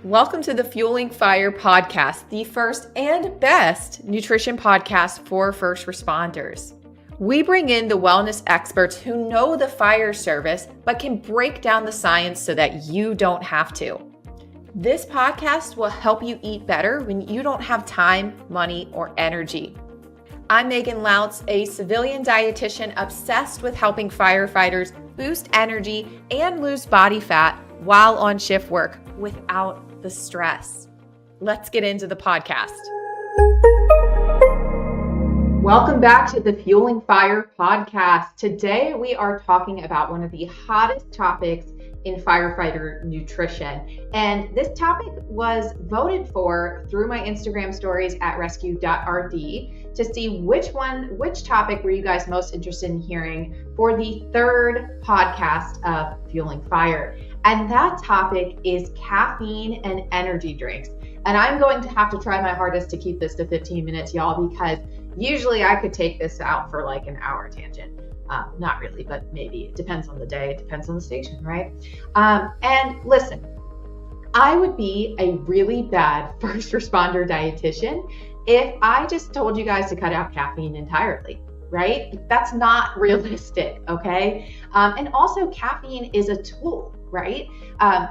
Welcome to the Fueling Fire podcast, the first and best nutrition podcast for first responders. We bring in the wellness experts who know the fire service, but can break down the science so that you don't have to. This podcast will help you eat better when you don't have time, money, or energy. I'm Megan Lautz, a civilian dietitian obsessed with helping firefighters boost energy and lose body fat while on shift work without the stress. Let's get into the podcast. Welcome back to the Fueling Fire podcast. Today we are talking about one of the hottest topics in firefighter nutrition. And this topic was voted for through my Instagram stories at rescue.rd to see which topic were you guys most interested in hearing for the third podcast of Fueling Fire. And that topic is caffeine and energy drinks. And I'm going to have to try my hardest to keep this to 15 minutes, y'all, because usually I could take this out for like an hour tangent. Not really, but maybe. It depends on the day. It depends on the station, right? And listen, I would be a really bad first responder dietitian if I just told you guys to cut out caffeine entirely, right? That's not realistic, okay? And also caffeine is a tool, right?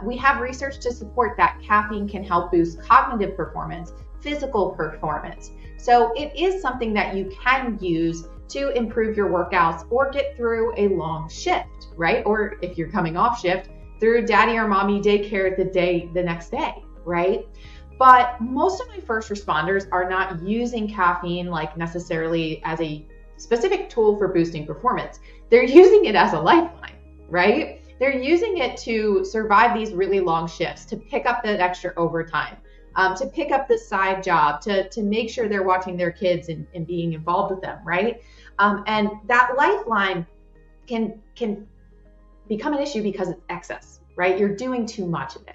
We have research to support that caffeine can help boost cognitive performance, physical performance. So it is something that you can use to improve your workouts or get through a long shift, right? Or if you're coming off shift, through daddy or mommy daycare the next day, right? But most of my first responders are not using caffeine like necessarily as a specific tool for boosting performance. They're using it as a lifeline, right? They're using it to survive these really long shifts, to pick up that extra overtime, to pick up the side job, to make sure they're watching their kids and being involved with them, right? And that lifeline can become an issue because it's excess, right? You're doing too much of it.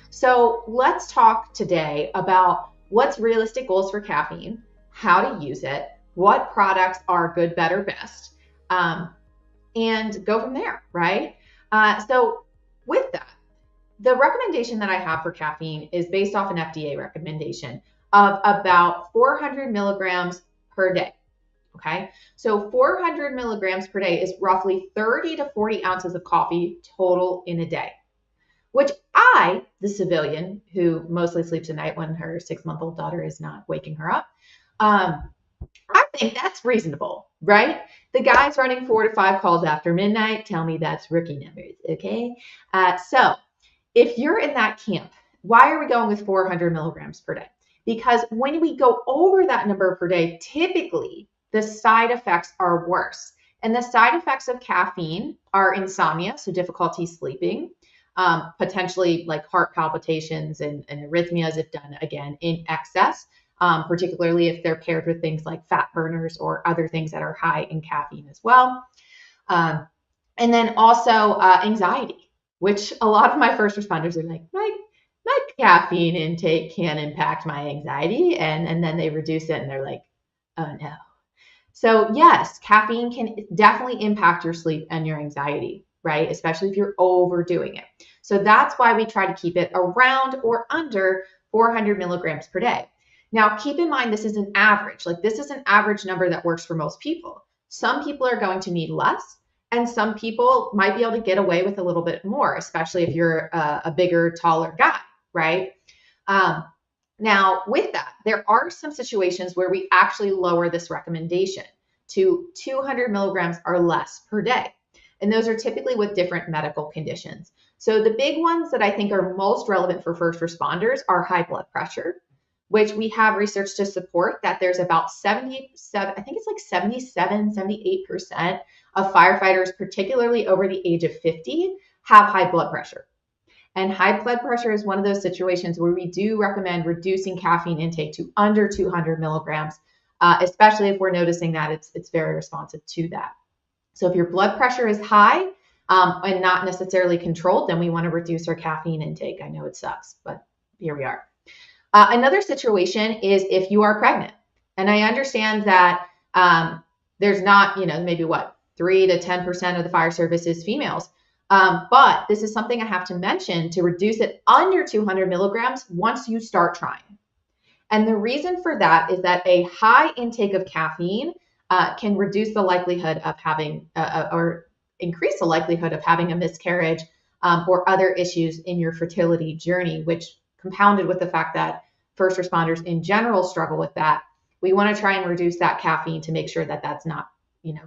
So let's talk today about what's realistic goals for caffeine, how to use it, what products are good, better, best, and go from there, right? So with that, the recommendation that I have for caffeine is based off an FDA recommendation of about 400 milligrams per day. Okay, so 400 milligrams per day is roughly 30 to 40 ounces of coffee total in a day, which I, the civilian who mostly sleeps at night when her 6-month-old daughter is not waking her up, I think that's reasonable, right? The guys running 4 to 5 calls after midnight tell me that's rookie numbers, okay? So if you're in that camp, why are we going with 400 milligrams per day? Because when we go over that number per day, typically the side effects are worse. And the side effects of caffeine are insomnia, so difficulty sleeping, potentially like heart palpitations and arrhythmias if done again in excess, particularly if they're paired with things like fat burners or other things that are high in caffeine as well. And then also anxiety, which a lot of my first responders are like, my caffeine intake can impact my anxiety. And then they reduce it and they're like, oh no. So yes, caffeine can definitely impact your sleep and your anxiety, right? Especially if you're overdoing it. So that's why we try to keep it around or under 400 milligrams per day. Now, keep in mind, this is an average. Like this is an average number that works for most people. Some people are going to need less, and some people might be able to get away with a little bit more, especially if you're a bigger, taller guy, right? Now, with that, there are some situations where we actually lower this recommendation to 200 milligrams or less per day. And those are typically with different medical conditions. So the big ones that I think are most relevant for first responders are high blood pressure, which we have research to support that there's about 77, I think it's like 77, 78% of firefighters, particularly over the age of 50, have high blood pressure. And high blood pressure is one of those situations where we do recommend reducing caffeine intake to under 200 milligrams, especially if we're noticing that it's very responsive to that. So if your blood pressure is high and not necessarily controlled, then we want to reduce our caffeine intake. I know it sucks, but here we are. Another situation is if you are pregnant. And I understand that there's not, maybe 3 to 10% of the fire service is females. But this is something I have to mention to reduce it under 200 milligrams once you start trying. And the reason for that is that a high intake of caffeine can reduce the likelihood of having or increase the likelihood of having a miscarriage or other issues in your fertility journey, which compounded with the fact that first responders in general struggle with that. We want to try and reduce that caffeine to make sure that that's not,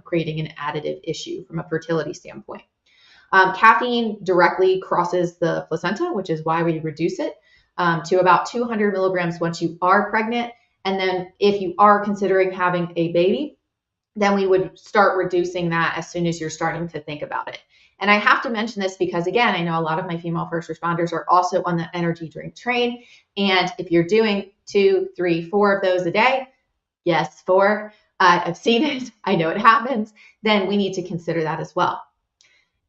creating an additive issue from a fertility standpoint. Caffeine directly crosses the placenta, which is why we reduce it to about 200 milligrams once you are pregnant. And then if you are considering having a baby, then we would start reducing that as soon as you're starting to think about it. And I have to mention this because, again, I know a lot of my female first responders are also on the energy drink train. And if you're doing 2, 3, 4 of those a day, yes, 4, I've seen it, I know it happens, then we need to consider that as well.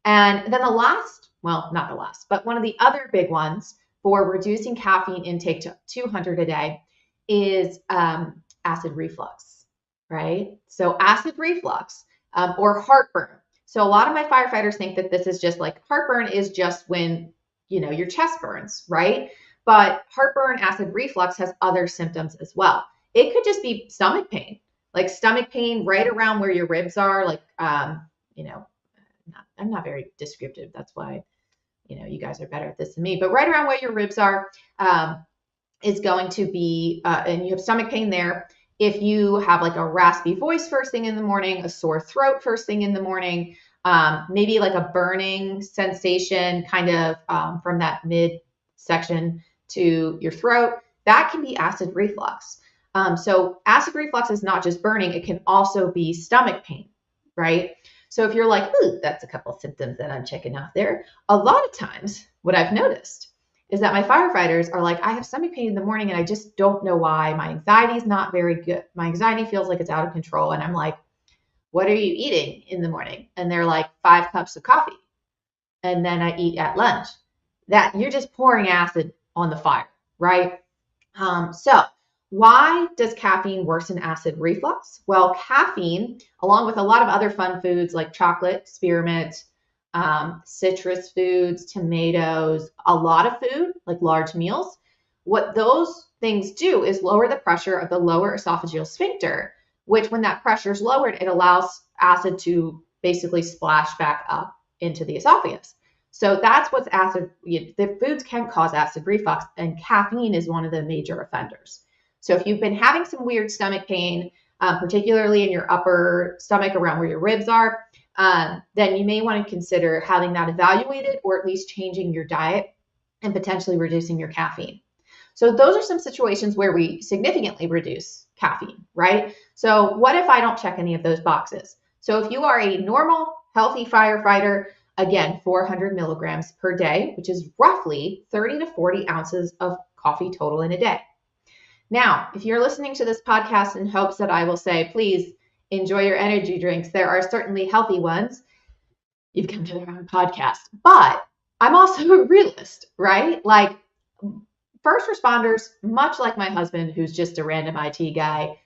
And then the last, well, not the last, but one of the other big ones for reducing caffeine intake to 200 a day is acid reflux, right? So acid reflux or heartburn. So a lot of my firefighters think that this is just like heartburn is just when, your chest burns, right? But heartburn, acid reflux has other symptoms as well. It could just be stomach pain, like stomach pain right around where your ribs are, like, I'm not very descriptive. That's why, you guys are better at this than me. But right around where your ribs are is going to be, and you have stomach pain there. If you have like a raspy voice first thing in the morning, a sore throat first thing in the morning, maybe like a burning sensation kind of from that midsection to your throat, that can be acid reflux. So acid reflux is not just burning, it can also be stomach pain, right? So if you're like, ooh, that's a couple of symptoms that I'm checking off there. A lot of times what I've noticed is that my firefighters are like, I have stomach pain in the morning and I just don't know why. My anxiety is not very good. My anxiety feels like it's out of control. And I'm like, what are you eating in the morning? And they're like 5 cups of coffee. And then I eat at lunch. That you're just pouring acid on the fire, right? So why does caffeine worsen acid reflux? Well, caffeine, along with a lot of other fun foods like chocolate, spearmint, citrus foods, tomatoes, a lot of food, like large meals, what those things do is lower the pressure of the lower esophageal sphincter, which when that pressure is lowered, it allows acid to basically splash back up into the esophagus. So that's what's acid. The foods can cause acid reflux, and caffeine is one of the major offenders. So if you've been having some weird stomach pain, particularly in your upper stomach around where your ribs are, then you may want to consider having that evaluated or at least changing your diet and potentially reducing your caffeine. So those are some situations where we significantly reduce caffeine, right? So what if I don't check any of those boxes? So if you are a normal, healthy firefighter, again, 400 milligrams per day, which is roughly 30 to 40 ounces of coffee total in a day. Now, if you're listening to this podcast in hopes that I will say, please enjoy your energy drinks, there are certainly healthy ones. You've come to the wrong podcast. But I'm also a realist, right? Like first responders, much like my husband, who's just a random IT guy,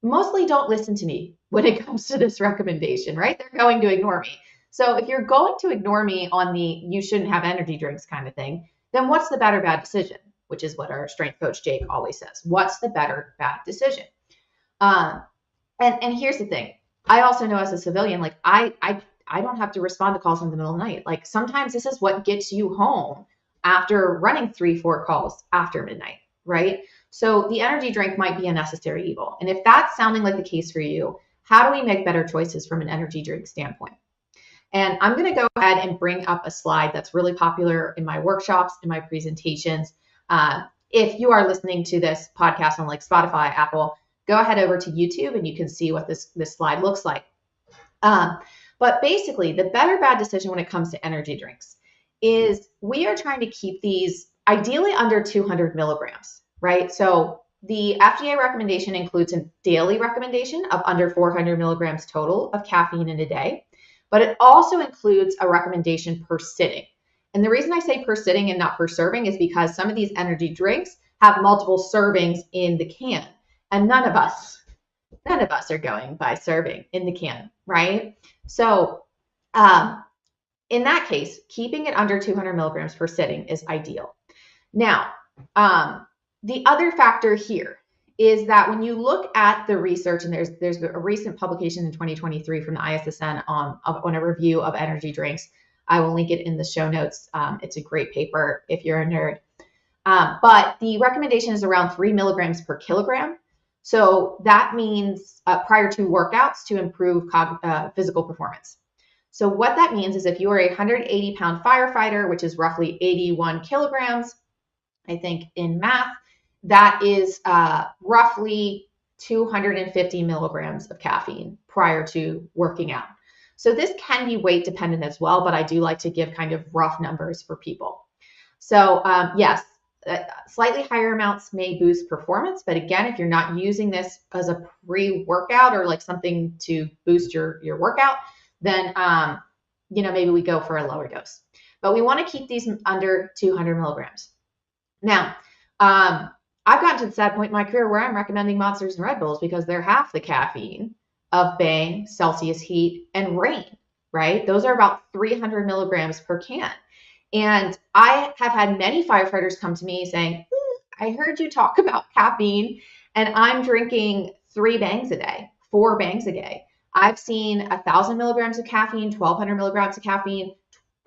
mostly don't listen to me when it comes to this recommendation, right? They're going to ignore me. So if you're going to ignore me on the you shouldn't have energy drinks kind of thing, then what's the better bad decision? Which is what our strength coach Jake always says. What's the better bad decision? And here's the thing. I also know as a civilian, like I don't have to respond to calls in the middle of the night. Like sometimes this is what gets you home after running 3-4 calls after midnight, right? So the energy drink might be a necessary evil. And if that's sounding like the case for you, how do we make better choices from an energy drink standpoint? And I'm going to go ahead and bring up a slide that's really popular in my workshops, in my presentations. If you are listening to this podcast on like Spotify, Apple, go ahead over to YouTube and you can see what this slide looks like. But basically, the better bad decision when it comes to energy drinks is we are trying to keep these ideally under 200 milligrams, right? So the FDA recommendation includes a daily recommendation of under 400 milligrams total of caffeine in a day, but it also includes a recommendation per sitting. And the reason I say per sitting and not per serving is because some of these energy drinks have multiple servings in the can, and none of us are going by serving in the can, right? So in that case, keeping it under 200 milligrams per sitting is ideal. Now, the other factor here is that when you look at the research, and there's a recent publication in 2023 from the ISSN on a review of energy drinks. I will link it in the show notes. It's a great paper if you're a nerd. But the recommendation is around 3 milligrams per kilogram. So that means prior to workouts to improve physical performance. So what that means is if you are a 180-pound firefighter, which is roughly 81 kilograms, I think in math, that is roughly 250 milligrams of caffeine prior to working out. So this can be weight dependent as well, but I do like to give kind of rough numbers for people. So yes, slightly higher amounts may boost performance, but again, if you're not using this as a pre-workout or like something to boost your workout, then maybe we go for a lower dose. But we want to keep these under 200 milligrams. Now, I've gotten to the sad point in my career where I'm recommending Monsters and Red Bulls because they're half the caffeine of Bang, Celsius Heat, and Reign, right? Those are about 300 milligrams per can. And I have had many firefighters come to me saying, I heard you talk about caffeine, and I'm drinking 3 Bangs a day, 4 Bangs a day. I've seen 1,000 milligrams of caffeine, 1,200 milligrams of caffeine,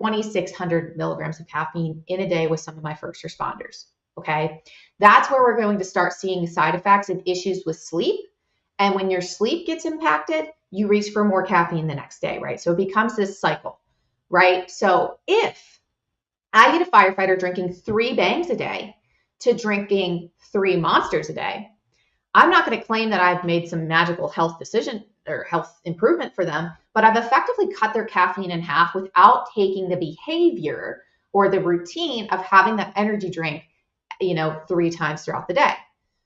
2,600 milligrams of caffeine in a day with some of my first responders. Okay, that's where we're going to start seeing side effects and issues with sleep. And when your sleep gets impacted, you reach for more caffeine the next day, right? So it becomes this cycle, right? So if I get a firefighter drinking 3 Bangs a day to drinking 3 Monsters a day, I'm not going to claim that I've made some magical health decision or health improvement for them, but I've effectively cut their caffeine in half without taking the behavior or the routine of having that energy drink 3 times throughout the day.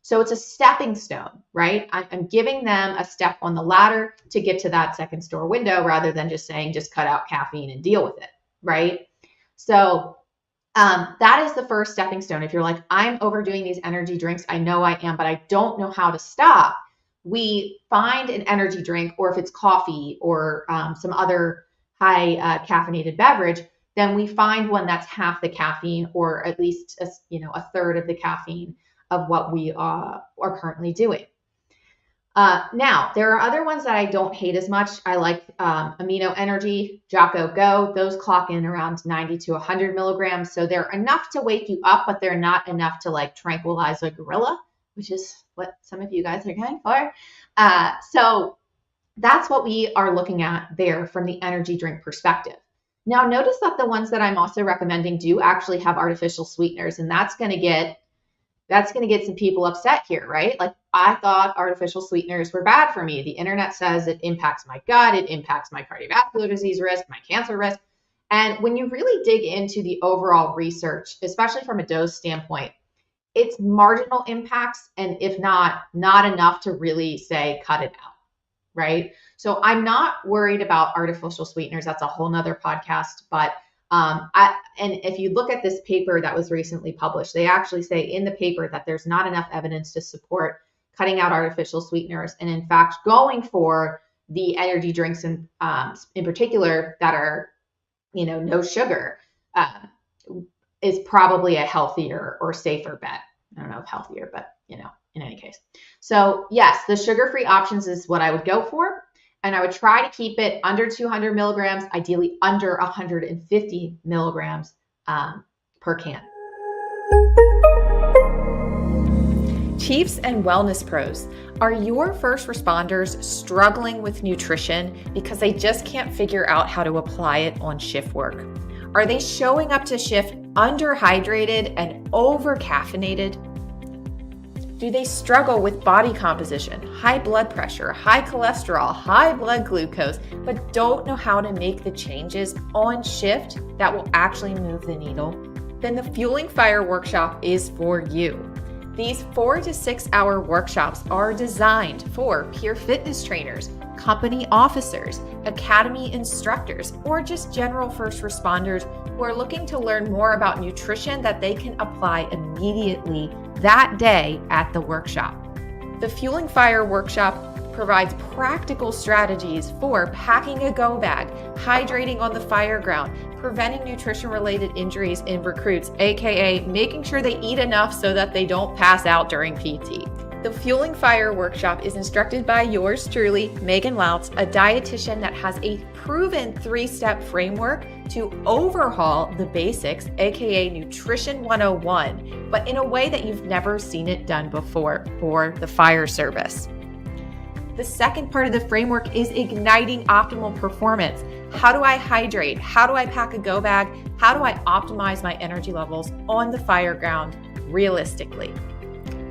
So it's a stepping stone, right? I'm giving them a step on the ladder to get to that second store window rather than just saying, just cut out caffeine and deal with it, right? So that is the first stepping stone. If you're like, I'm overdoing these energy drinks, I know I am, but I don't know how to stop. We find an energy drink, or if it's coffee or some other high caffeinated beverage, then we find one that's half the caffeine, or at least a third of the caffeine of what we are currently doing. Now, there are other ones that I don't hate as much. I like Amino Energy, Jocko Go. Those clock in around 90 to 100 milligrams. So they're enough to wake you up, but they're not enough to like tranquilize a gorilla, which is what some of you guys are going for. So that's what we are looking at there from the energy drink perspective. Now, notice that the ones that I'm also recommending do actually have artificial sweeteners, and that's going to get some people upset here, right? Like, I thought artificial sweeteners were bad for me. The internet says it impacts my gut, it impacts my cardiovascular disease risk, my cancer risk. And when you really dig into the overall research, especially from a dose standpoint, it's marginal impacts, and if not enough to really say cut it out, right? So I'm not worried about artificial sweeteners. That's a whole nother podcast. But and if you look at this paper that was recently published, they actually say in the paper that there's not enough evidence to support cutting out artificial sweeteners, and in fact, going for the energy drinks in particular that are, no sugar, is probably a healthier or safer bet. I don't know if healthier, but in any case. So yes, the sugar-free options is what I would go for. And I would try to keep it under 200 milligrams, ideally under 150 milligrams per can. Chiefs and wellness pros, are your first responders struggling with nutrition because they just can't figure out how to apply it on shift work? Are they showing up to shift underhydrated and over-caffeinated? Do they struggle with body composition, high blood pressure, high cholesterol, high blood glucose, but don't know how to make the changes on shift that will actually move the needle? Then the Fueling Fire workshop is for you. These 4 to 6 hour workshops are designed for peer fitness trainers, company officers, academy instructors, or just general first responders who are looking to learn more about nutrition that they can apply immediately that day at the workshop. The Fueling Fire workshop provides practical strategies for packing a go bag, hydrating on the fire ground, preventing nutrition-related injuries in recruits, aka making sure they eat enough so that they don't pass out during PT. The Fueling Fire workshop is instructed by yours truly, Megan Lautz, a dietitian that has a proven 3-step framework to overhaul the basics, aka Nutrition 101, but in a way that you've never seen it done before for the fire service. The second part of the framework is igniting optimal performance. How do I hydrate? How do I pack a go bag? How do I optimize my energy levels on the fire ground realistically?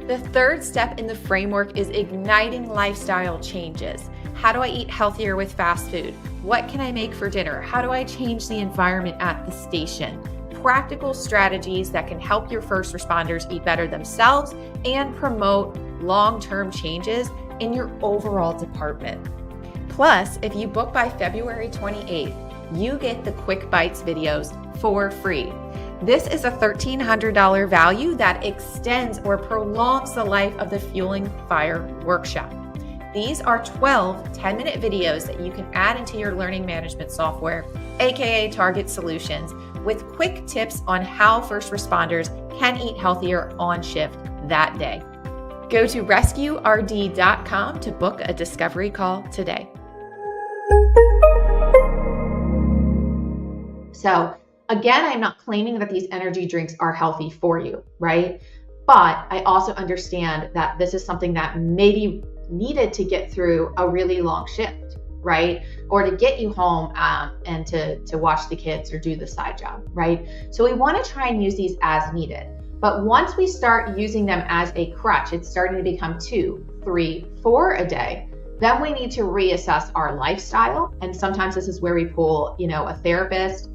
The third step in the framework is igniting lifestyle changes. How do I eat healthier with fast food? What can I make for dinner? How do I change the environment at the station? Practical strategies that can help your first responders eat better themselves and promote long-term changes in your overall department. Plus, if you book by February 28th, you get the Quick Bites videos for free. This is a $1,300 value that extends or prolongs the life of the Fueling Fire workshop. These are 12 10-minute videos that you can add into your learning management software, aka Target Solutions, with quick tips on how first responders can eat healthier on shift that day. Go to rescuerd.com to book a discovery call today. So again, I'm not claiming that these energy drinks are healthy for you, right? But I also understand that this is something that maybe needed to get through a really long shift, right? Or to get you home and to watch the kids or do the side job, right? So we want to try and use these as needed. But once we start using them as a crutch, it's starting to become 2, 3, 4 a day. Then we need to reassess our lifestyle. And sometimes this is where we pull, a therapist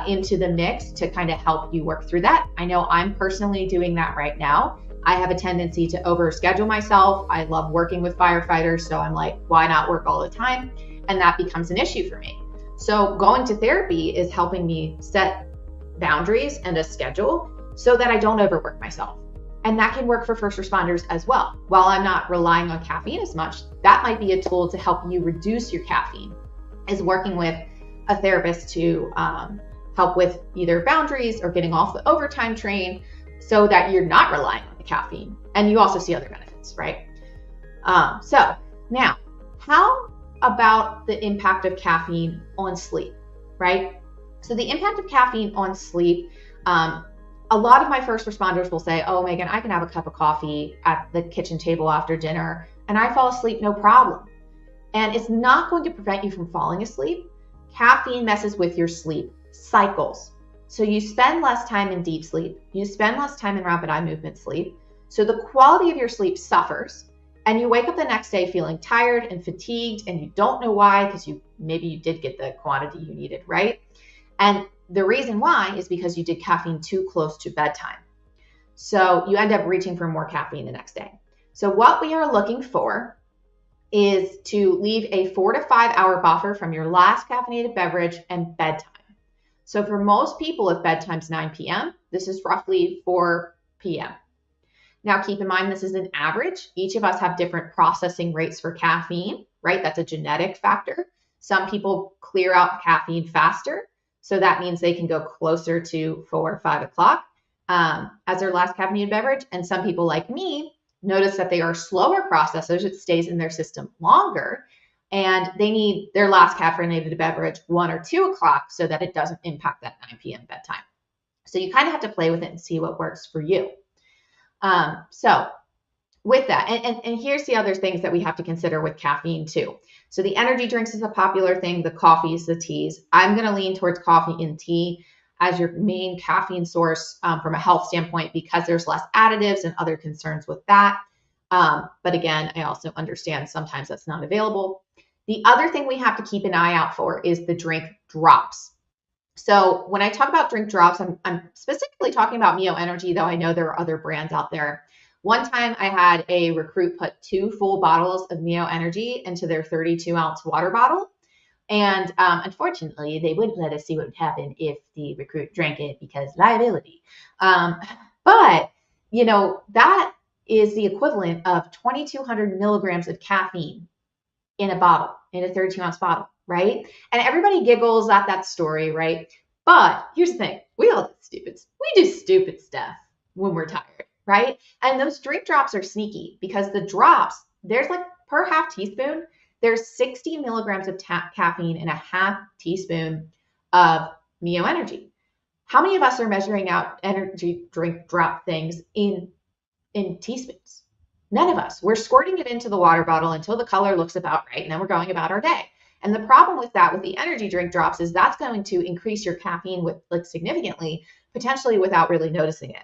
into the mix to kind of help you work through that. I know I'm personally doing that right now. I have a tendency to overschedule myself. I love working with firefighters, so I'm like, why not work all the time? And that becomes an issue for me. So going to therapy is helping me set boundaries and a schedule so that I don't overwork myself. And that can work for first responders as well. While I'm not relying on caffeine as much, that might be a tool to help you reduce your caffeine, is working with a therapist to help with either boundaries or getting off the overtime train so that you're not relying on the caffeine. And you also see other benefits, right? So now, how about the impact of caffeine on sleep, right? So the impact of caffeine on sleep, a lot of my first responders will say, oh, Megan, I can have a cup of coffee at the kitchen table after dinner and I fall asleep, no problem. And it's not going to prevent you from falling asleep. Caffeine messes with your sleep cycles. So you spend less time in deep sleep, you spend less time in rapid eye movement sleep. So the quality of your sleep suffers and you wake up the next day feeling tired and fatigued and you don't know why, because maybe you did get the quantity you needed, right? And the reason why is because you did caffeine too close to bedtime. So you end up reaching for more caffeine the next day. So what we are looking for is to leave a 4 to 5 hour buffer from your last caffeinated beverage and bedtime. So for most people, if bedtime's 9 p.m., this is roughly 4 p.m. Now keep in mind, this is an average. Each of us have different processing rates for caffeine, right? That's a genetic factor. Some people clear out caffeine faster. So that means they can go closer to 4 or 5 o'clock as their last caffeinated beverage. And some people like me notice that they are slower processors. It stays in their system longer. And they need their last caffeinated beverage 1 or 2 o'clock so that it doesn't impact that 9 p.m. bedtime. So you kind of have to play with it and see what works for you. So with that, and here's the other things that we have to consider with caffeine too. So the energy drinks is a popular thing, the coffees, the teas. I'm going to lean towards coffee and tea as your main caffeine source from a health standpoint, because there's less additives and other concerns with that. But again, I also understand sometimes that's not available. The other thing we have to keep an eye out for is the drink drops. So when I talk about drink drops, I'm specifically talking about Mio Energy, though I know there are other brands out there. One time I had a recruit put 2 full bottles of Mio Energy into their 32-ounce water bottle. And unfortunately, they wouldn't let us see what would happen if the recruit drank it because liability. But, that is the equivalent of 2,200 milligrams of caffeine in a bottle, in a 32-ounce bottle, right? And everybody giggles at that story, right? But here's the thing. We do stupid stuff when we're tired, right? And those drink drops are sneaky because the drops, there's like per half teaspoon, there's 60 milligrams of caffeine in a half teaspoon of Mio Energy. How many of us are measuring out energy drink drop things in teaspoons? None of us. We're squirting it into the water bottle until the color looks about right, and then we're going about our day. And the problem with that, with the energy drink drops, is that's going to increase your caffeine with like significantly, potentially without really noticing it.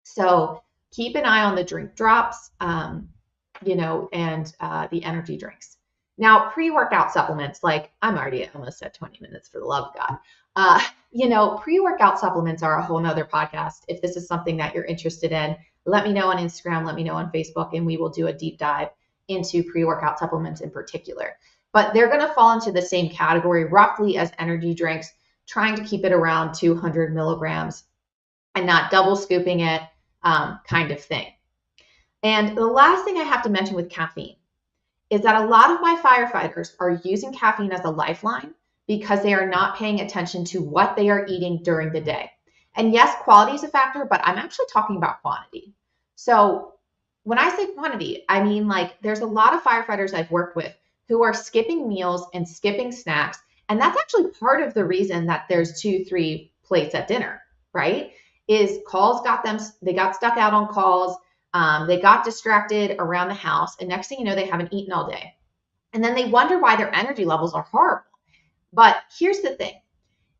So keep an eye on the drink drops, and the energy drinks. Now, pre-workout supplements, like I'm already almost at 20 minutes for the love of God. Pre-workout supplements are a whole nother podcast. If this is something that you're interested in, let me know on Instagram, let me know on Facebook, and we will do a deep dive into pre-workout supplements in particular. But they're going to fall into the same category roughly as energy drinks, trying to keep it around 200 milligrams and not double scooping it, kind of thing. And the last thing I have to mention with caffeine is that a lot of my firefighters are using caffeine as a lifeline because they are not paying attention to what they are eating during the day. And yes, quality is a factor, but I'm actually talking about quantity. So when I say quantity, I mean like there's a lot of firefighters I've worked with who are skipping meals and skipping snacks. And that's actually part of the reason that there's 2-3 plates at dinner, right? Is calls they got stuck out on calls. They got distracted around the house, and next thing you know, they haven't eaten all day. And then they wonder why their energy levels are horrible. But here's the thing,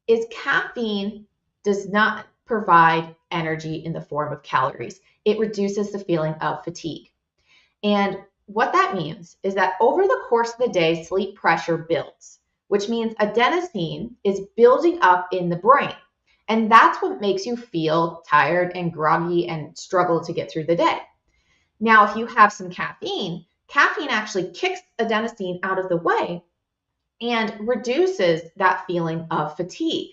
is caffeine does not provide energy in the form of calories. It reduces the feeling of fatigue. And what that means is that over the course of the day, sleep pressure builds, which means adenosine is building up in the brain. And that's what makes you feel tired and groggy and struggle to get through the day. Now, if you have some caffeine actually kicks adenosine out of the way and reduces that feeling of fatigue.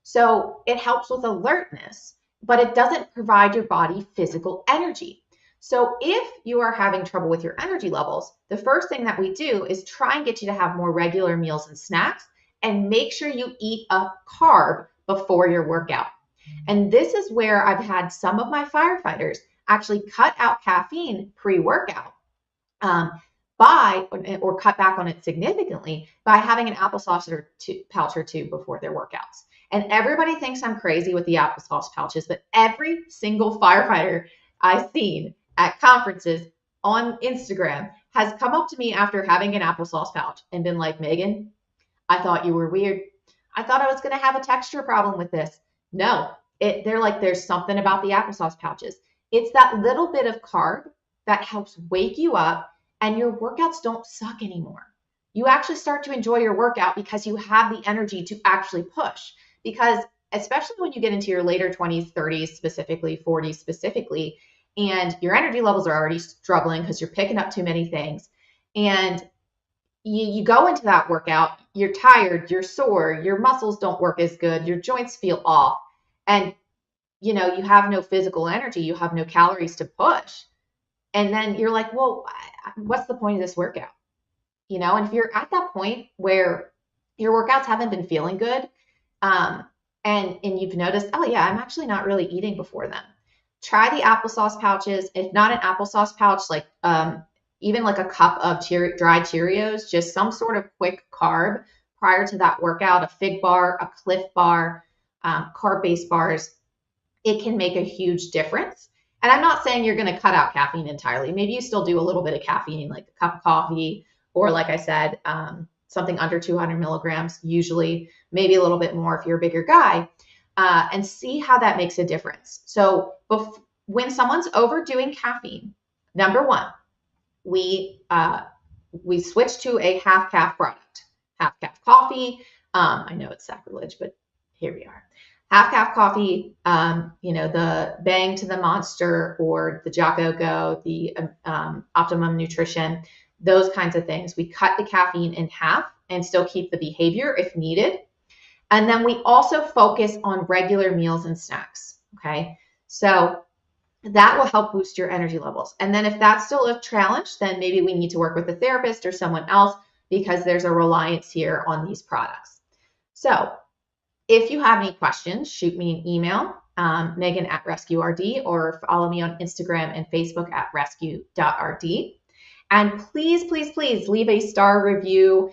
So it helps with alertness, but it doesn't provide your body physical energy. So if you are having trouble with your energy levels, the first thing that we do is try and get you to have more regular meals and snacks, and make sure you eat a carb before your workout. And this is where I've had some of my firefighters actually cut out caffeine pre-workout or cut back on it significantly by having an applesauce pouch or two before their workouts. And everybody thinks I'm crazy with the applesauce pouches, but every single firefighter I've seen at conferences on Instagram has come up to me after having an applesauce pouch and been like, Megan, I thought you were weird. I thought I was going to have a texture problem with this. No, they're like, there's something about the applesauce pouches. It's that little bit of carb that helps wake you up, and your workouts don't suck anymore. You actually start to enjoy your workout because you have the energy to actually push. Because especially when you get into your later 20s, 30s specifically, 40s specifically, and your energy levels are already struggling because you're picking up too many things, and you go into that workout, you're tired, you're sore, your muscles don't work as good, your joints feel off, and you have no physical energy, you have no calories to push. And then you're like, well, what's the point of this workout? And if you're at that point where your workouts haven't been feeling good, and you've noticed, oh yeah, I'm actually not really eating before then, try the applesauce pouches. If not an applesauce pouch, like even like a cup of dried Cheerios, just some sort of quick carb prior to that workout, a fig bar, a Cliff bar, carb-based bars, it can make a huge difference. And I'm not saying you're going to cut out caffeine entirely. Maybe you still do a little bit of caffeine, like a cup of coffee, or like I said, something under 200 milligrams, usually, maybe a little bit more if you're a bigger guy, and see how that makes a difference. So when someone's overdoing caffeine, number one, we switch to a half-calf product, half-calf coffee. I know it's sacrilege, but here we are. Half-calf coffee, the Bang to the Monster or the Jocko Go, the Optimum Nutrition, those kinds of things. We cut the caffeine in half and still keep the behavior if needed. And then we also focus on regular meals and snacks, okay? So that will help boost your energy levels. And then if that's still a challenge, then maybe we need to work with a therapist or someone else because there's a reliance here on these products. So if you have any questions, shoot me an email, Megan@RescueRD, or follow me on Instagram and Facebook at rescue.rd. And please leave a star review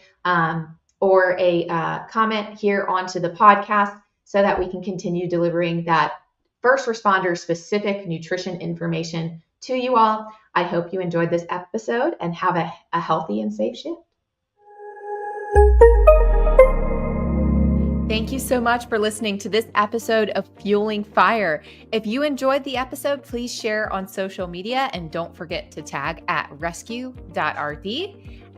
or a comment here onto the podcast so that we can continue delivering that first responder specific nutrition information to you all. I hope you enjoyed this episode and have a healthy and safe shift. Thank you so much for listening to this episode of Fueling Fire. If you enjoyed the episode, please share on social media and don't forget to tag at rescue.rd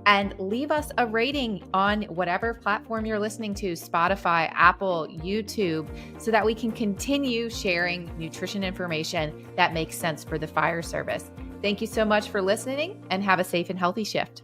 and leave us a rating on whatever platform you're listening to, Spotify, Apple, YouTube, so that we can continue sharing nutrition information that makes sense for the fire service. Thank you so much for listening and have a safe and healthy shift.